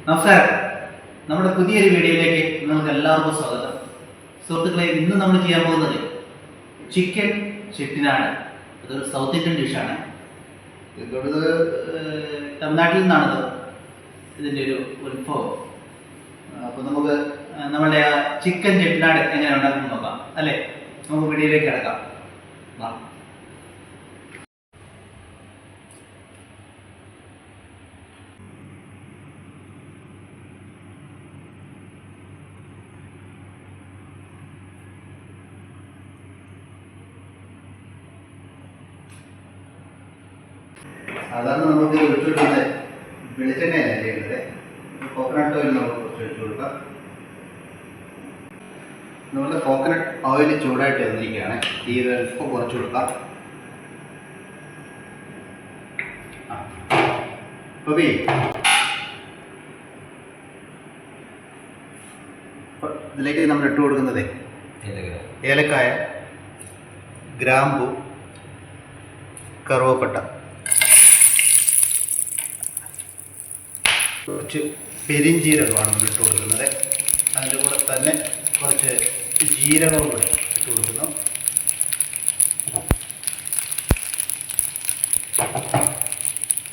നമസ്കാരം. നമ്മുടെ പുതിയൊരു വീഡിയോയിലേക്ക് നിങ്ങൾക്ക് എല്ലാവർക്കും സ്വാഗതം. സുഹൃത്തുക്കളെ, ഇന്ന് നമ്മൾ ചെയ്യാൻ പോകുന്നത് ചിക്കൻ ചെട്ടിനാട്. അതൊരു സൗത്ത് ഇന്ത്യൻ ഡിഷാണ്. ഇതൊരു തമിഴ്നാട്ടിൽ നിന്നാണത് ഇതിൻ്റെ ഒരു ഉത്ഭവം. അപ്പോൾ നമുക്ക് നമ്മളുടെ ആ ചിക്കൻ ചെട്ടിനാട് എങ്ങനെ ഉണ്ടാക്കുന്നത് നോക്കാം അല്ലേ. നമുക്ക് വീഡിയോയിലേക്ക് കിടക്കാം. സാധാരണ നമുക്ക് ഒഴിച്ചു കൊടുക്കുന്നത് വെളിച്ചെണ്ണയല്ല ചെയ്യേണ്ടത്. കോക്കനട്ട് ഓയിൽ നമുക്ക് കുറച്ച് ഒഴിച്ചു കൊടുക്കാം. നമ്മുടെ കോക്കനട്ട് ഓയിൽ ചൂടായിട്ട് വന്നിരിക്കുകയാണ്. തീ അല്പം കുറച്ച് കൊടുക്കാം. ഇതിലേക്ക് നമ്മൾ ഇട്ട് കൊടുക്കുന്നത് ഏലക്കായ, ഗ്രാമ്പു, കറുവപ്പട്ട, കുറച്ച് പെരിഞ്ജീരകമാണ് നമ്മൾ ഇട്ട് കൊടുക്കുന്നത്. അതിൻ്റെ കൂടെ തന്നെ കുറച്ച് ജീരകവും കൂടെ ഇട്ട് കൊടുക്കുന്നു.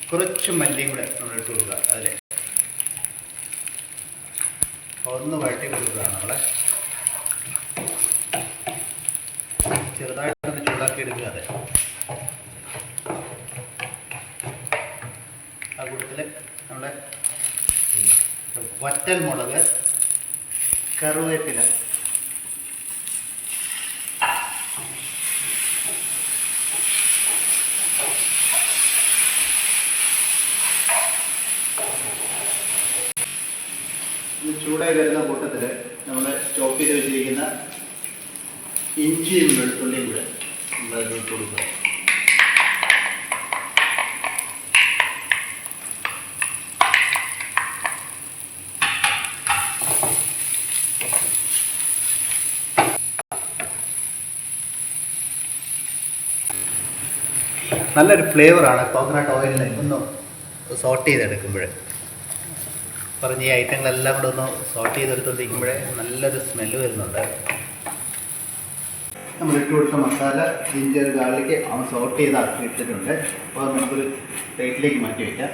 കുറച്ച് മല്ലിയും കൂടെ നമ്മൾ ഇട്ട് കൊടുക്കുക. അതിൽ ഒന്ന് വഴറ്റി കൊടുക്കുകയാണ്. നമ്മളെ ചെറുതായിട്ടൊന്ന് ചൂടാക്കി എടുക്കുക. അതെ, ആ കൂട്ടത്തിൽ നമ്മളെ വറ്റൽ മുളക്, കറുവേപ്പില, ചൂടായി വരുന്ന കൂട്ടത്തിൽ നമ്മൾ ചോപ്പ് ചെയ്ത് വെച്ചിരിക്കുന്ന ഇഞ്ചിയും വെളുത്തുള്ളിയും കൂടെ നമ്മളത് ഇട്ട് കൊടുക്കുക. നല്ലൊരു ഫ്ലേവറാണ് കോക്കനട്ട് ഓയിലിനെ ഒന്ന് സോട്ട് ചെയ്തെടുക്കുമ്പോൾ. പറഞ്ഞ ഈ ഐറ്റങ്ങളെല്ലാം കൂടെ ഒന്ന് സോട്ട് ചെയ്തെടുത്തോണ്ടിരിക്കുമ്പോഴേ നല്ലൊരു സ്മെല്ല് വരുന്നുണ്ട്. നമ്മൾ ഇട്ട് കൊടുത്ത മസാല, ജിഞ്ചർ, ഗാർലിക്ക് സോട്ട് ചെയ്ത് ഇട്ടിട്ടുണ്ട്. അപ്പോൾ അത് നമുക്കൊരു പ്ലേറ്റിലേക്ക് മാറ്റി വയ്ക്കാം.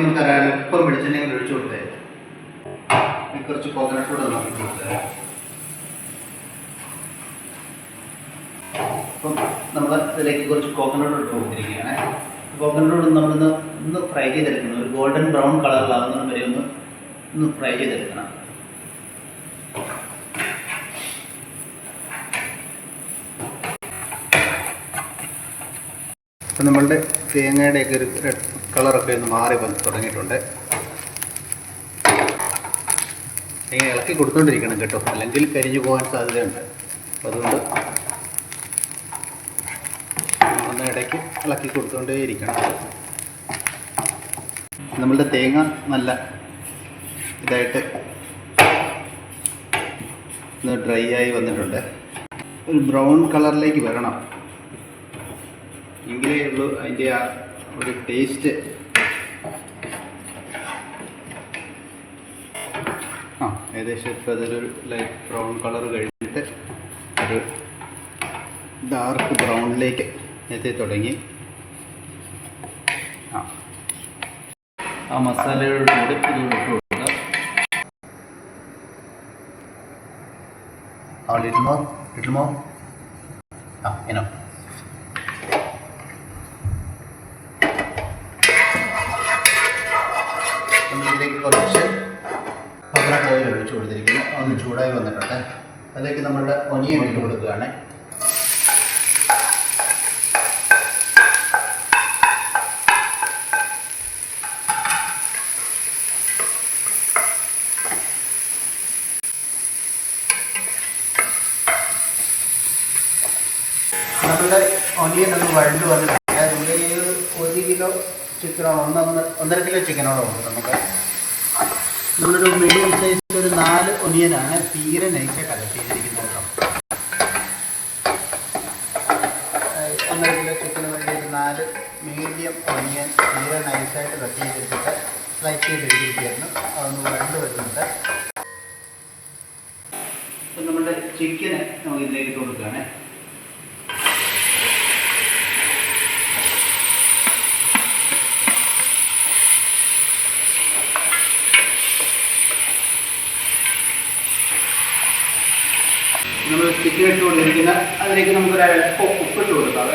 നമുക്ക് അല്പം വെളിച്ചെണ്ണ ഒഴിച്ചു കൊടുത്തേ. കുറച്ച് കോക്കനട്ട് കൂടെ നമുക്ക് കൊടുത്തത്. അപ്പം നമ്മൾ ഇതിലേക്ക് കുറച്ച് കോക്കനട്ട് ഇട്ട് കൊടുത്തിരിക്കുകയാണ്. കോക്കനട്ട് നമ്മളൊന്ന് ഫ്രൈ ചെയ്തെടുക്കണം. ഒരു ഗോൾഡൻ ബ്രൗൺ കളറിലാകുന്ന വരെ ഒന്ന് ഫ്രൈ ചെയ്തെടുക്കണം. അപ്പം നമ്മളുടെ തേങ്ങയുടെയൊക്കെ ഒരു കളറൊക്കെ ഒന്ന് മാറി വന്ന് തുടങ്ങിയിട്ടുണ്ട്. ഇങ്ങനെ ഇളക്കി കൊടുത്തുകൊണ്ടിരിക്കണം കേട്ടോ, അല്ലെങ്കിൽ കരിഞ്ഞു പോകാൻ സാധ്യതയുണ്ട്. അപ്പോൾ അതുകൊണ്ട് ഒന്ന് ഇടയ്ക്ക് ഇളക്കി കൊടുത്തുകൊണ്ടേയിരിക്കണം. നമ്മളുടെ തേങ്ങ നല്ല ഇതായിട്ട് ഒന്ന് ഡ്രൈ ആയി വന്നിട്ടുണ്ട്. ഒരു ബ്രൗൺ കളറിലേക്ക് വരണം, എങ്കിലേ ഉള്ളൂ അതിൻ്റെ ആ ഒരു ടേസ്റ്റ്. ഏകദേശം ഇപ്പോൾ അതൊരു ലൈറ്റ് ബ്രൗൺ കളർ കഴിഞ്ഞിട്ട് ഒരു ഡാർക്ക് ബ്രൗണിലേക്ക് എത്തി തുടങ്ങി. ആ മസാലയുടെ കൂടെ ഇത് ഇട്ട് കൊടുക്കുക. ലിറ്റിൽ മോർ ഇനോ. ഇതിലേക്ക് കുറച്ച് കോക്കനട്ട് ഓയിൽ ഒഴിച്ച് കൊടുത്തിരിക്കുന്നു. ഒന്ന് ചൂടായി വന്നിട്ടുണ്ട്. അതിലേക്ക് നമ്മളുടെ ഒനിയൻ ഇട്ട് കൊടുക്കുകയാണ്. നമ്മളുടെ ഒനിയൻ ഒന്ന് വഴണ്ട് വന്നിട്ടുണ്ട്. നമ്മുടെ ഈ 1 കിലോ ചിക്കനോളം 1.5 കിലോ ചിക്കനോളം ഉണ്ട്. നമ്മളൊരു മീഡിയം സൈസ് ഒരു 4 ഒനിയനാണ് തീരെ നൈസായിട്ട് അകത്തിയിരിക്കുന്നത് കേട്ടോ. കിലോ ചിക്കന് വേണ്ടി ഒരു 4 മീഡിയം ഒനിയൻ തീരെ നൈസായിട്ട് കട്ട് ചെയ്തിട്ട് സ്ലൈസ് ചെയ്ത് എടുത്തിരിക്കുകയായിരുന്നു. അതൊന്ന് വരണ്ട് വരുന്നുണ്ട്. അപ്പം നമ്മുടെ ചിക്കന് നമുക്ക് ഇതിലേക്ക് ഇട്ട് കൊടുക്കുകയാണ്. നമ്മൾ ചിക്കൻ ഇട്ട് കൊടുത്തിരിക്കുന്ന അതിലേക്ക് നമുക്കൊരു അല്പം ഉപ്പിട്ട് കൊടുക്കാം.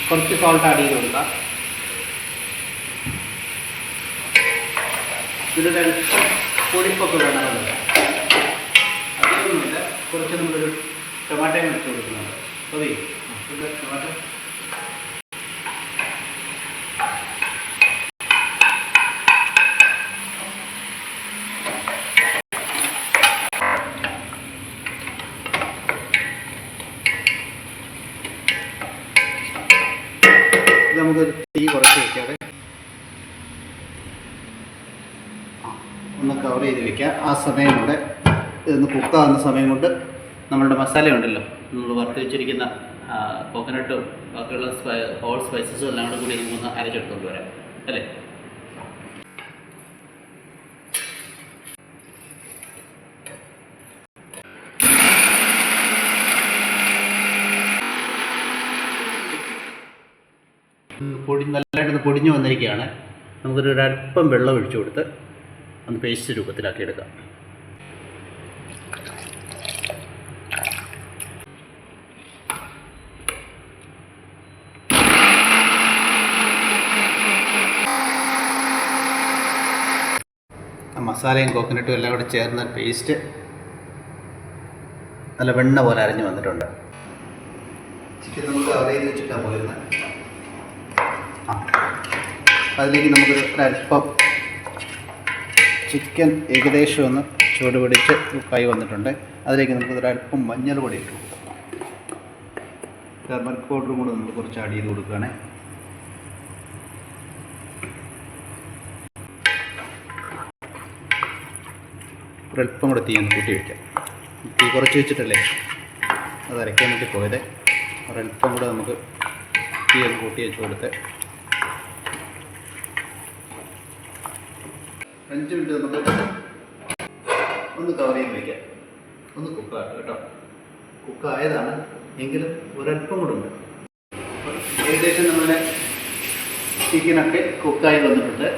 കുറച്ച് സോൾട്ട് ആഡ് ചെയ്ത് കൊടുക്കാം. ഇതിലൊരു അല്പം പൊടിപ്പൊക്കെ വേണമെന്നുണ്ട്. അതൊന്നുമില്ല. കുറച്ച് നമ്മളൊരു ടൊമാറ്റോയും ഇട്ട് കൊടുക്കുന്നുണ്ട്. മതി ടൊമാറ്റോ. നമുക്ക് തീ കുറച്ച് വയ്ക്കാതെ ഒന്ന് കവർ ചെയ്ത് വയ്ക്കാം. ആ സമയം കൊണ്ട് ഇതൊന്ന് കുക്കാവുന്ന സമയം കൊണ്ട് നമ്മളുടെ മസാല ഉണ്ടല്ലോ, നമ്മൾ വറുത്ത് വെച്ചിരിക്കുന്ന കോക്കനട്ടും ബാക്കിയുള്ള ഹോൾ സ്പൈസസും എല്ലാം കൂടി നമുക്കൊന്ന് അരച്ചെടുത്തുകൊണ്ട് വരാം അല്ലേ. നല്ലതായിട്ടൊന്ന് പൊടിഞ്ഞു വന്നിരിക്കുകയാണ്. നമുക്കൊരു അല്പം വെള്ളം ഒഴിച്ചു കൊടുത്ത് ഒന്ന് പേസ്റ്റ് രൂപത്തിലാക്കി എടുക്കാം. മസാലയും കോക്കനട്ടും എല്ലാം കൂടെ ചേർന്ന പേസ്റ്റ് നല്ല വെണ്ണ പോലെ അരഞ്ഞു വന്നിട്ടുണ്ട്. ചിക്കൻ നമുക്ക് അവയിൽ വെച്ചിട്ടാണ് പോയിരുന്നത്. അതിലേക്ക് നമുക്കൊരു അല്പം ചിക്കൻ ഏകദേശം ഒന്ന് ചൂട് പിടിച്ച് കുക്കായി വന്നിട്ടുണ്ട്. അതിലേക്ക് നമുക്കൊരു അല്പം മഞ്ഞൾ പൊടി ഇട്ട് കൊടുക്കാം. ടർമറിക് പൗഡറും കൂടെ നമ്മൾ കുറച്ച് ആഡ് ചെയ്ത് കൊടുക്കുകയാണ്. ഒരല്പം കൂടെ തീ ഒന്ന് കൂട്ടി വയ്ക്കാം. തീ കുറച്ച് വെച്ചിട്ടല്ലേ അത് അരയ്ക്കാൻ വേണ്ടി പോയത്. ഒരല്പം കൂടെ നമുക്ക് തീ ഒന്ന് കൂട്ടി വെച്ച് കൊടുത്ത് 5 മിനിറ്റ് നമുക്ക് ഒന്ന് കവർ ചെയ്ത് വയ്ക്കാം. ഒന്ന് കുക്കാക്കാം കേട്ടോ. കുക്കായതാണ് എങ്കിലും ഒരല്പം കൂടെ ഉണ്ട്. ഏകദേശം നമ്മുടെ ചിക്കനൊക്കെ കുക്കായി വന്നിട്ടുണ്ട്.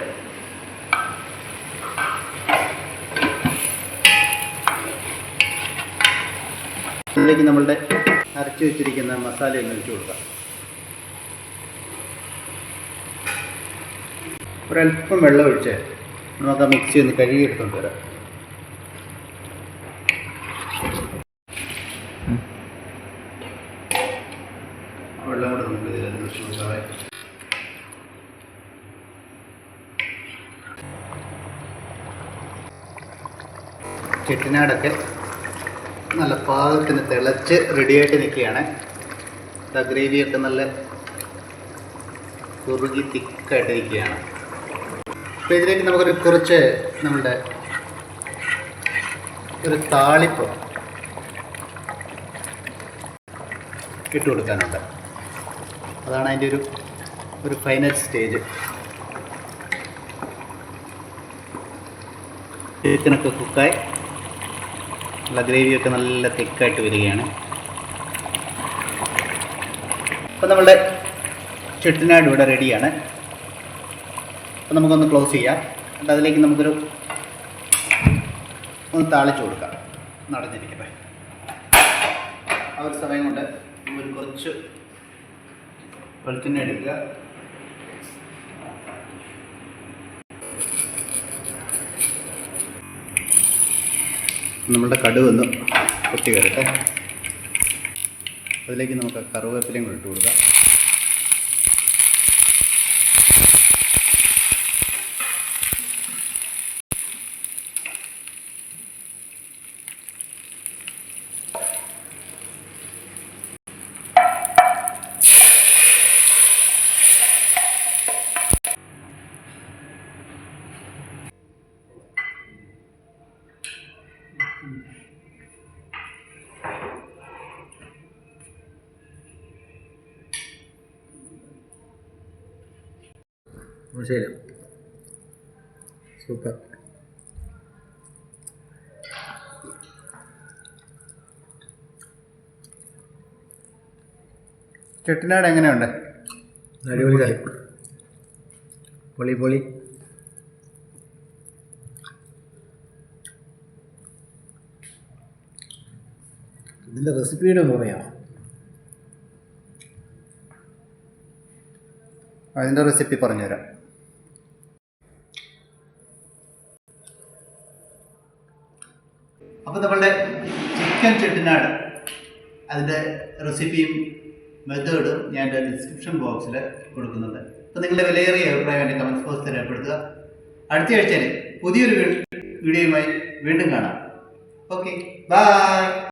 അതിലേക്ക് നമ്മളുടെ അരച്ച് വെച്ചിരിക്കുന്ന മസാല ഒന്ന് ഒഴിച്ച് കൊടുക്കാം. ഒരല്പം വെള്ളം ഒഴിച്ച് നമുക്ക് ആ മിക്സി ഒന്ന് കഴുകിയെടുത്തോണ്ട് വരാം. വെള്ളം കൂടെ നമുക്ക് ഇതിൽ ഒഴിച്ച് കൊടുക്കാവേ. ചെട്ടിനാടൊക്കെ നല്ല പാകത്തിന് തിളച്ച് റെഡിയായിട്ട് നിൽക്കുകയാണ്. ഗ്രേവിയൊക്കെ നല്ല കുറുകി തിക്കായിട്ട് നിൽക്കുകയാണ്. അപ്പോൾ ഇതിലേക്ക് നമുക്കൊരു കുറച്ച് നമ്മളുടെ ഒരു താളിപ്പ് ഇട്ട് കൊടുക്കാനുണ്ട്. അതാണ് അതിൻ്റെ ഒരു ഫൈനൽ സ്റ്റേജ്. ചിക്കനൊക്കെ കുക്കായി നല്ല ഗ്രേവിയൊക്കെ നല്ല തിക്കായിട്ട് വരികയാണ്. അപ്പോൾ നമ്മളുടെ ചെട്ടിനാട് ഇവിടെ റെഡിയാണ്. അപ്പോൾ നമുക്കൊന്ന് ക്ലോസ് ചെയ്യാം. എന്നിട്ട് അതിലേക്ക് നമുക്കൊരു ഒന്ന് താളിച്ച് കൊടുക്കാം. നടന്നിരിക്കട്ടെ. ആ ഒരു സമയം കൊണ്ട് ഒരു കുറച്ച് വെളിച്ചെണ്ണ എടുക്കുക. നമ്മളുടെ കടുക് ഒന്ന് പൊട്ടി വരട്ടെ. അതിലേക്ക് നമുക്ക് കറുവേപ്പിലയും കൂടി ഇട്ട് കൊടുക്കാം. ശരി, സൂപ്പർ. ചെട്ടിനാട് എങ്ങനെയുണ്ട്? അടിപൊളി കറി, പൊളി പൊളി. ഇതിൻ്റെ റെസിപ്പിയുടെ ഒന്ന് പറയാമോ? അതിൻ്റെ റെസിപ്പി പറഞ്ഞുതരാം. അപ്പോൾ നമ്മളുടെ ചിക്കൻ ചെട്ടിനാട് അതിൻ്റെ റെസിപ്പിയും മെത്തേഡും ഞാൻ എൻ്റെ ഡിസ്ക്രിപ്ഷൻ ബോക്സിൽ കൊടുക്കുന്നുണ്ട്. അപ്പോൾ നിങ്ങളുടെ വിലയേറിയ അഭിപ്രായം എൻ്റെ കമൻറ്റ് ബോക്സിൽ രേഖപ്പെടുത്തുക. അടുത്ത ആഴ്ചയിൽ പുതിയൊരു വീഡിയോയുമായി വീണ്ടും കാണാം. Okay, by.